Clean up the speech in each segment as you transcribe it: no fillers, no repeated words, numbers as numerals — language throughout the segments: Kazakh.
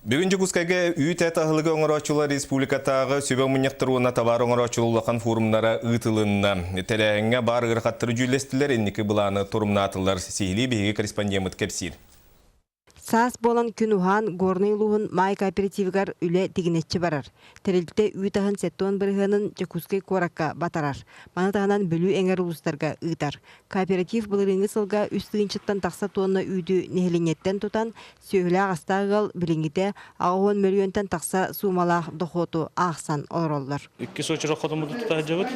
Бүгін Жукускайга үйт әтағылығы оңырачылы республикатағы сөбе мұнияқтыруына товар оңырачылылақан форумнара ұйтылынна. Тәрәңе бар ғырқаттыры жүйлестілер, еннекі бұланы тұрымнатылар сейлі бейгі корреспондент кәпсир. Саас болан күн ухан горный луғын май кооперативгар үле тигинетчі барар. Тәрелді үйтағын сеттон бірғының Жукускай коракка батарар. Манатағынан бүлі әңер ұлыстарға ұйтар. Кооператив бұлырыңы сылға үстігіншіттан тақса тонна үйді нехеленеттен тұтан сөйлі ағастағыл біліңгіде ағуын мөліонтен тақса сумалақ доқоту ақсан олар. Икки сочыра қотымыды тұтағы жабыд.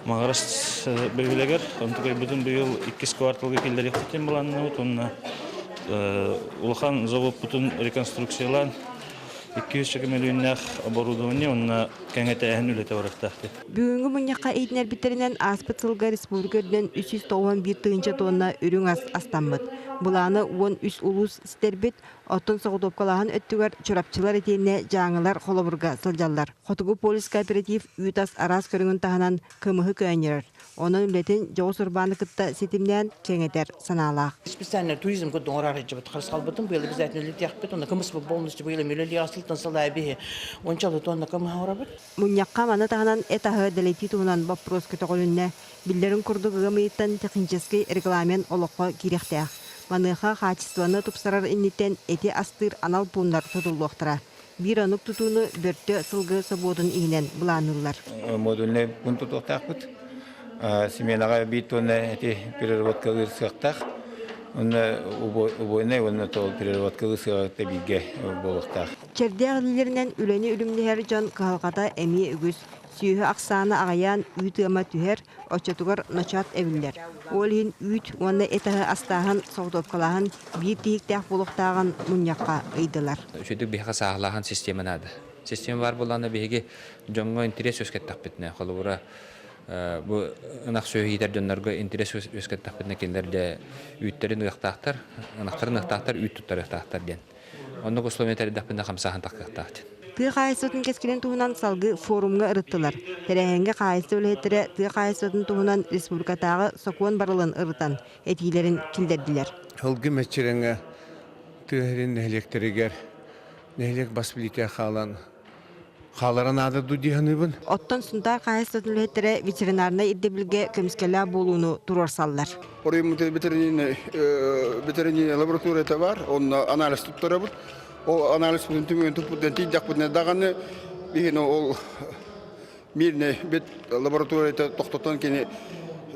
Мағарас бөлгілегер. Онтықай бұдың бұйыл 2 кварталға келдер еқтен боланын өт. Улахан завод бүтін реконструкциялан 200 миллионнақ оборудование онна кәңәті әхін үлеті барақтақты. Бүгінгі мұнияққа ейтінер біттерінен аспыт сылға республикаден 391 тығынша тонна үрің астаммыд. Бұланы 13 улус стербет, оттын соғытопқалағын өттігер чорапчылар етейіне жаңылар қолыбырға сылжалар. Хотугу полис кооператив үйтас арас көріңін тағынан кымығы көйінерер. Onun ületen Joğuz Urbanı kıtta setimden kengeder sanalaq. Специально туризм көттің орағы жабыт қарысқал бұтын, бұйылы біз әтінелі тияқпет, оны кымыс бұл болмысты бұйылы мөлелі асылтын сылай бейі, ончалы тонны кымыға орабыт. Мұнияққа маны тағынан этағы дәлеті туынан вопрос көті қолынне, білдерін күрді ғымейттен технический регламент олыққа керектіяқ. Маныға қачестваны тұпсарар иннеттен әте астыр анал пұндар тұтылуқтыра. Bir anık tutuğunu börtte sılgı sabodun iğnen bulanırlar. Modülüne bunu tutuqtaq Семенаға бит оны переработкалы сықтақ. Оны убойны оны тол переработкалы сықтақта биге болуқтақ. Черде ағылылерінен үлені үлімдер жан қалғата әмей үгіз. Сүйі ақсаны ағаян үйті ама түхер, очатығыр начат әвілдер. Олын үйт, оны әтіғі астағын, соғдопқалағын, бір тейіктәқ болуқтағын мұнияққа ұйдылар. Үшедік бейға сағылаған системанады. Система бар боланы бейге жоңға интерес өскеттақ бітіне. Қолы bu ınaq söhüydər dönlərgə interes öskət təxbidinə kellərdə üytlərin ıqtaqtar, ınaqların ıqtaqtar, üyt tuttar ıqtaqtar den. Onu qoslometəri dəxbidinə xamsağın taqıqtaqdır. Tığ qayısıdın keskilin tuğunan salgı forumga ırıttılar. Terəhəngə qayısı öləhettirə tığ qayısıdın tuğunan respublikatağı sokuan barılın ırıtan etilerin kilderdiler. Hılgı məçirəngə tığırin nəhləktərigər, nəhlək basbilitə xalan Халаран ады дудиғаныбын. Оттон сұнтар қайыстатын үлеттері ветеринарына еддебілге көміскелі болуыны тұрар салылар. Орайым ветеринария лабораторията бар, оны анализ тұттары бұд. Ол анализ бұдың түмеген тұппыден тейдақ бұдың дағаны бейін ол миріне бет лабораторията тоқтатан кені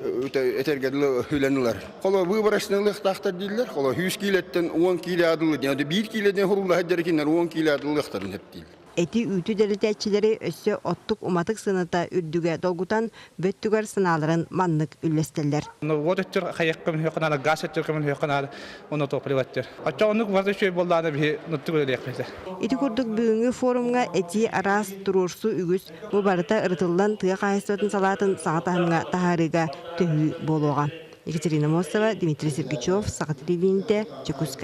этергерлі үйленілер. Қолы бұйбарашынылық тақтар дейілер, қолы 100 килеттен 10 киле адылы, 1 киледен құрылы әддерекендер 10 киле адылықтарын деп дейіл. Эти үйтü дәрежәчеләре өссө оттук уматык сыныта үрдүгә долгутан бөттүгәр сыналарын маннык үлләстеләр. Вот это хаяккам хәкәнә газ әткәм хәкәнә оны топливаттыр. Ачаунук вазы шөй булланы би нуттыгы диякләсе. Эти күрдүк бүгүнкү форумга эти арас турурсу үгүс бу барыта ыртылдан тыга кайсытын салатын сагатанга тахарыга төһү болуга. Екатерина Мосова, Дмитрий Сергичев, Сагат телевидение, Жукускай.